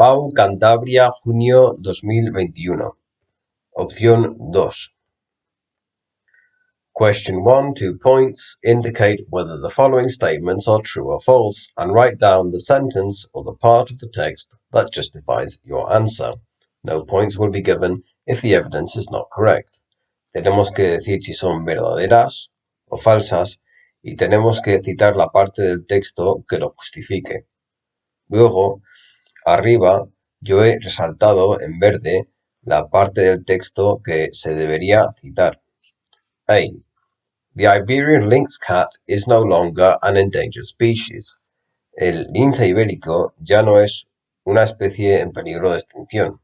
PAU Cantabria, junio 2021. Opción 2. Question 1, 2 points. Indicate whether the following statements are true or false and write down the sentence or the part of the text that justifies your answer. No points will be given if the evidence is not correct. Tenemos que decir si son verdaderas o falsas y tenemos que citar la parte del texto que lo justifique. Luego, arriba, yo he resaltado en verde la parte del texto que se debería citar. A. The Iberian lynx cat is no longer an endangered species. El lince ibérico ya no es una especie en peligro de extinción.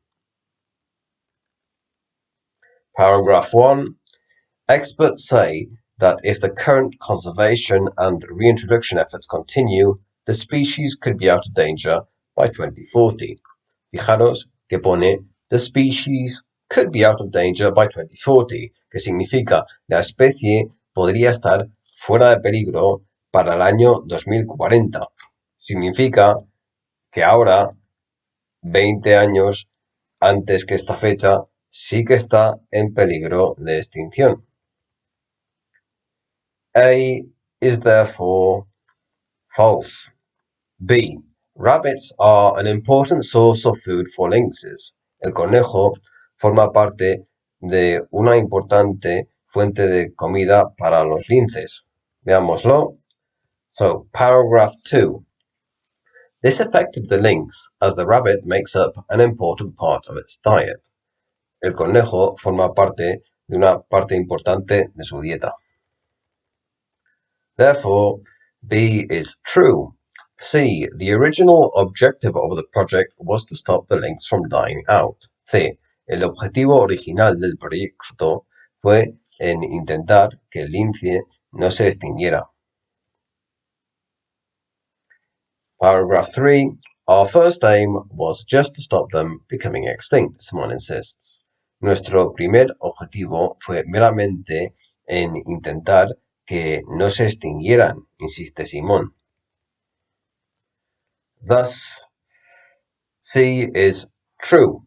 Paragraph 1. Experts say that if the current conservation and reintroduction efforts continue, the species could be out of danger by 2040. Fijaros que pone the species could be out of danger by 2040, que significa la especie podría estar fuera de peligro para el año 2040. Significa que ahora, 20 años antes que esta fecha, sí que está en peligro de extinción. A is therefore false. B. Rabbits are an important source of food for lynxes. El conejo forma parte de una importante fuente de comida para los linces. Veámoslo. So, paragraph 2. This affected the lynx as the rabbit makes up an important part of its diet. El conejo forma parte de una parte importante de su dieta. Therefore, B is true. C. The original objective of the project was to stop the lynx from dying out. C. El objetivo original del proyecto fue en intentar que el lince no se extinguiera. Paragraph 3. Our first aim was just to stop them becoming extinct, Simon insists. Nuestro primer objetivo fue meramente en intentar que no se extinguieran, insiste Simón. Thus, C is true.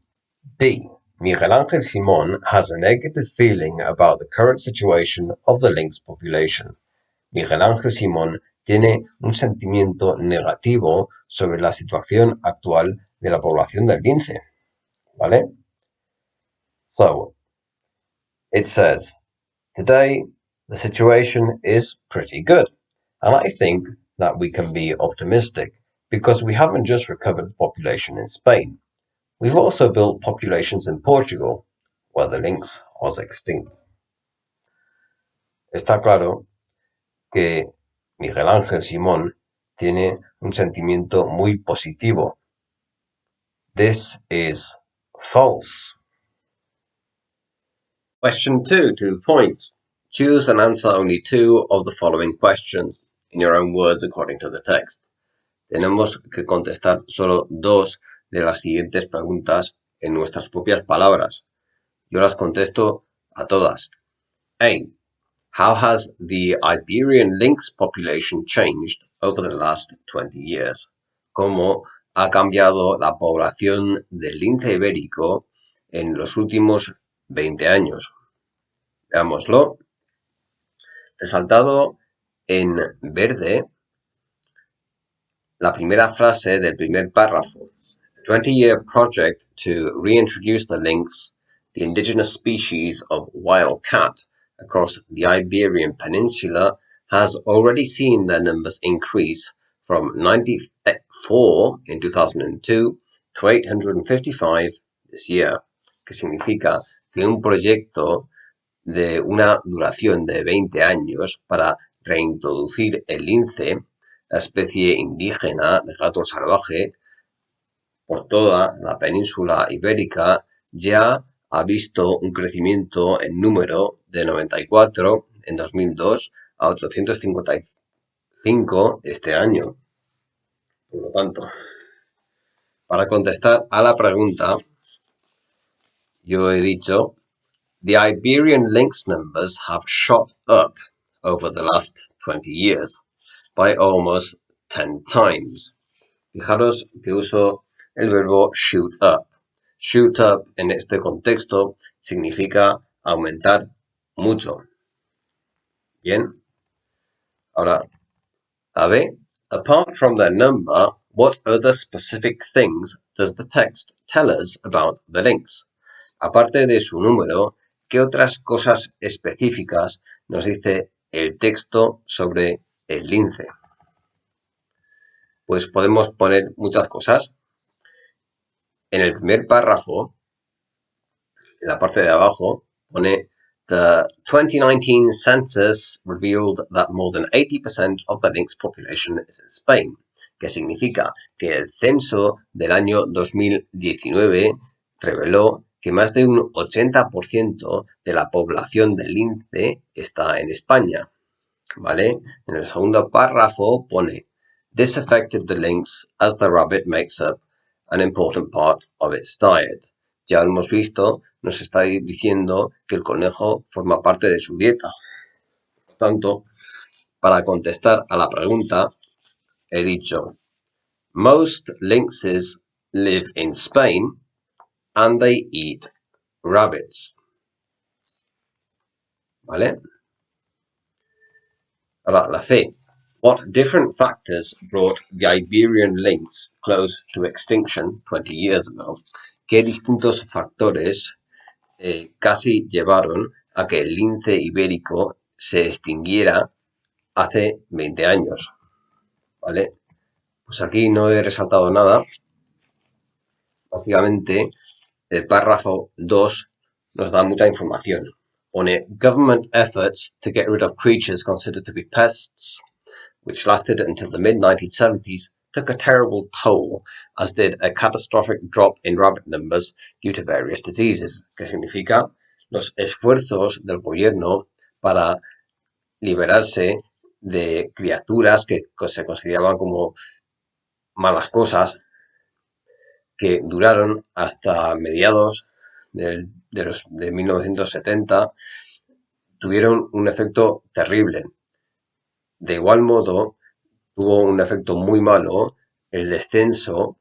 D. Miguel Ángel Simón has a negative feeling about the current situation of the lynx population. Miguel Ángel Simón tiene un sentimiento negativo sobre la situación actual de la población del lince. ¿Vale? So, it says, today the situation is pretty good, and I think that we can be optimistic because we haven't just recovered the population in Spain. We've also built populations in Portugal, where the lynx was extinct. Está claro que Miguel Ángel Simón tiene un sentimiento muy positivo. This is false. Question 2, 2 points. Choose and answer only 2 of the following questions, in your own words according to the text. Tenemos que contestar solo 2 de las siguientes preguntas en nuestras propias palabras. Yo las contesto a todas. A. How has the Iberian lynx population changed over the last 20 years? ¿Cómo ha cambiado la población del lince ibérico en los últimos 20 años? Veámoslo. Resaltado en verde la primera frase del primer párrafo. A 20-year project to reintroduce the lynx, the indigenous species of wild cat, across the Iberian Peninsula has already seen their numbers increase from 94 in 2002 to 855 this year, que significa que un proyecto de una duración de 20 años para reintroducir el lince, la especie indígena de gato salvaje, por toda la península ibérica, ya ha visto un crecimiento en número de 94 en 2002 a 855 este año. Por lo tanto, para contestar a la pregunta, yo he dicho, the Iberian lynx numbers have shot up over the last 20 years by almost 10 times. Fijaros que uso el verbo shoot up. Shoot up en este contexto significa aumentar mucho. Bien. Ahora, a B. Apart from their number, what other specific things does the text tell us about the links? Aparte de su número, ¿qué otras cosas específicas nos dice el texto sobre el lince? Pues podemos poner muchas cosas. En el primer párrafo, en la parte de abajo, pone The 2019 census revealed that more than 80% of the Lynx population is in Spain, que significa que el censo del año 2019 reveló que más de un 80% de la población del lince está en España, ¿vale? En el segundo párrafo pone This affected the lynx as the rabbit makes up an important part of its diet. Ya lo hemos visto, nos está diciendo que el conejo forma parte de su dieta. Por tanto, para contestar a la pregunta, he dicho Most lynxes live in Spain and they eat rabbits. ¿Vale? Ahora, la C. What different factors brought the Iberian lynx close to extinction 20 years ago? ¿Qué distintos factores casi llevaron a que el lince ibérico se extinguiera hace 20 años? ¿Vale? Pues aquí no he resaltado nada. Básicamente, el párrafo 2 nos da mucha información. Pone government efforts to get rid of creatures considered to be pests, which lasted until the mid-1970s, took a terrible toll, as did a catastrophic drop in rabbit numbers due to various diseases, que significa los esfuerzos del gobierno para liberarse de criaturas que se consideraban como malas cosas, que duraron hasta mediados de 1970, tuvieron un efecto terrible. De igual modo, tuvo un efecto muy malo el descenso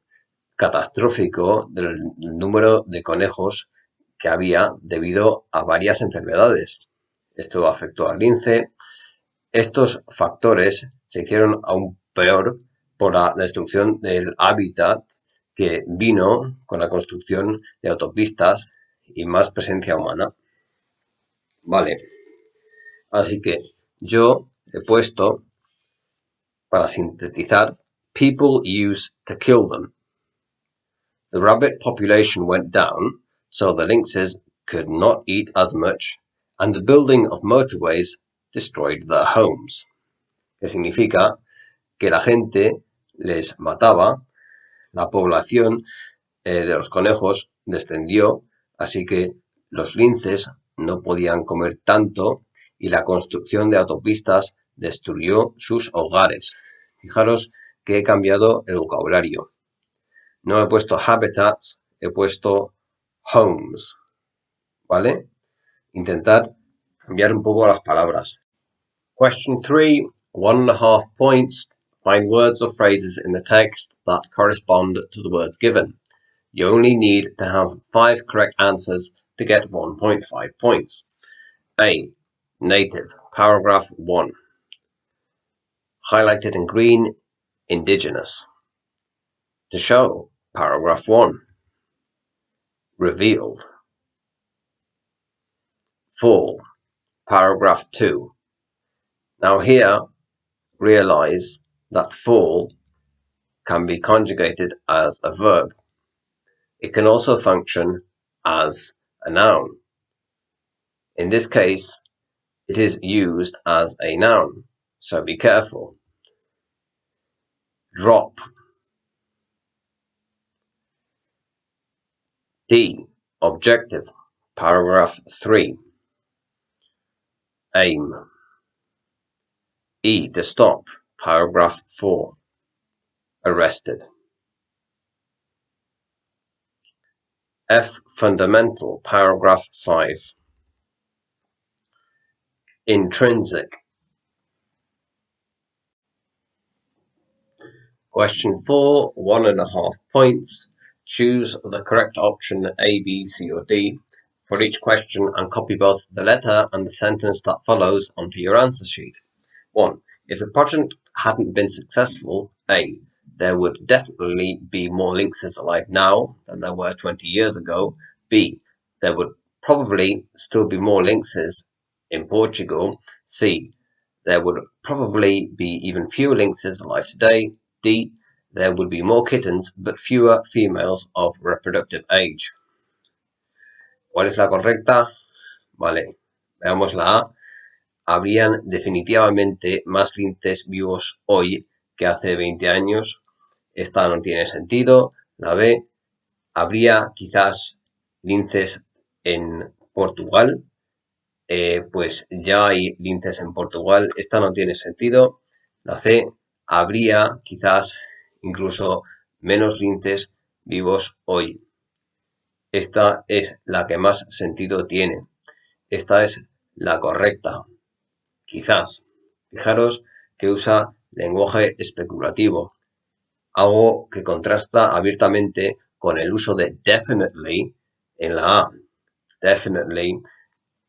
catastrófico del número de conejos que había debido a varias enfermedades. Esto afectó al lince. Estos factores se hicieron aún peor por la destrucción del hábitat que vino con la construcción de autopistas y más presencia humana. Vale. Así que yo he puesto, para sintetizar, people used to kill them. The rabbit population went down, so the lynxes could not eat as much, and the building of motorways destroyed their homes. Que significa que la gente les mataba, la población de los conejos descendió, así que los linces no podían comer tanto y la construcción de autopistas destruyó sus hogares. Fijaros que he cambiado el vocabulario. No he puesto habitats, he puesto homes. ¿Vale? Intentar cambiar un poco las palabras. Question 3, 1.5 points. Find words or phrases in the text that correspond to the words given. You only need to have 5 correct answers to get 1.5 points. A. Native, paragraph 1. Highlighted in green, indigenous. To show, paragraph 1. Revealed. Fall, paragraph 2. Now here, realize that fall can be conjugated as a verb. It can also function as a noun. In this case, it is used as a noun, so be careful. Drop. D. Objective, paragraph 3. Aim. E. To stop, paragraph 4. Arrested. F. Fundamental, paragraph 5. Intrinsic. Question 4, 1.5 points. Choose the correct option A, B, C or D for each question and copy both the letter and the sentence that follows onto your answer sheet. 1. If the project hadn't been successful, A. There would definitely be more lynxes alive now than there were 20 years ago. B. There would probably still be more lynxes in Portugal. C. There would probably be even fewer lynxes alive today. D. There would be more kittens but fewer females of reproductive age. ¿Cuál es la correcta? Vale, veamos la A. Habrían definitivamente más linces vivos hoy que hace 20 años. Esta no tiene sentido. La B. Habría quizás linces en Portugal. Pues ya hay linces en Portugal. Esta no tiene sentido. La C. Habría quizás incluso menos linces vivos hoy. Esta es la que más sentido tiene. Esta es la correcta. Quizás. Fijaros que usa lenguaje especulativo, algo que contrasta abiertamente con el uso de definitely en la A. Definitely,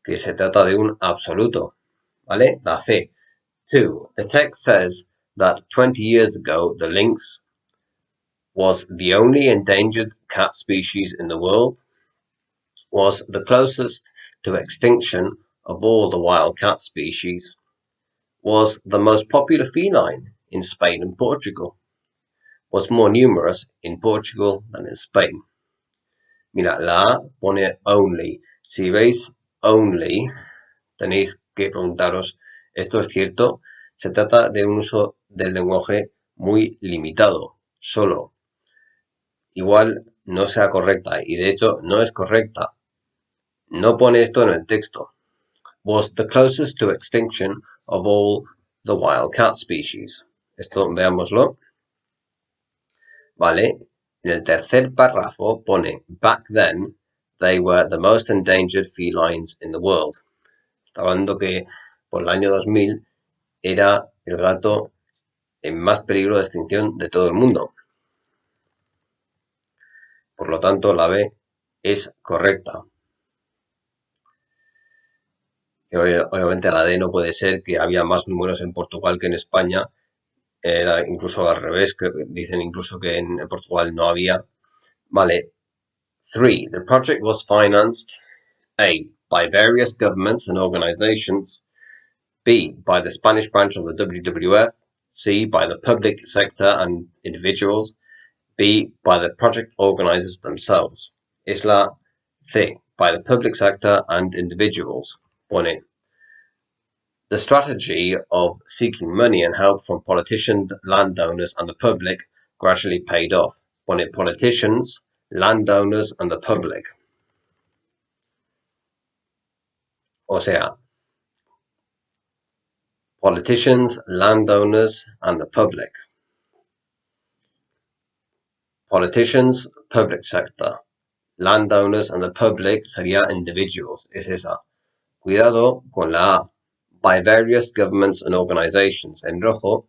que se trata de un absoluto, ¿vale? La C. 2. The text says that 20 years ago the lynx was the only endangered cat species in the world, was the closest to extinction of all the wild cat species, was the most popular feline in Spain and Portugal, was more numerous in Portugal than in Spain. Mira, la A pone only. Si veis only, tenéis que preguntaros, ¿esto es cierto? Se trata de un uso del lenguaje muy limitado, solo. Igual no sea correcta, y de hecho no es correcta. No pone esto en el texto. Was the closest to extinction of all the wild cat species. Esto veámoslo. Vale, en el tercer párrafo pone back then they were the most endangered felines in the world. Está hablando que por el año 2000 era el gato en más peligro de extinción de todo el mundo. Por lo tanto, la B es correcta. Y obviamente la D no puede ser, que había más números en Portugal que en España. Era incluso al revés, que dicen incluso que en Portugal no había. Vale. 3. The project was financed A. By various governments and organizations. B. By the Spanish branch of the WWF. C. By the public sector and individuals. B. By the project organizers themselves. Es la C. By the public sector and individuals. Pone. The strategy of seeking money and help from politicians, landowners and the public gradually paid off. Pone politicians, landowners and the public. O sea, politicians, landowners and the public. Politicians, public sector. Landowners and the public sería individuals. Es esa. Cuidado con la A. By various governments and organizations. En rojo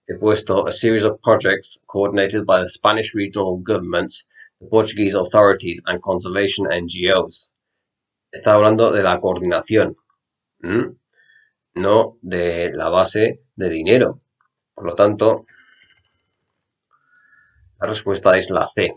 he puesto a series of projects coordinated by the Spanish regional governments, the Portuguese authorities and conservation NGOs. Está hablando de la coordinación, no de la base de dinero. Por lo tanto, la respuesta es la C.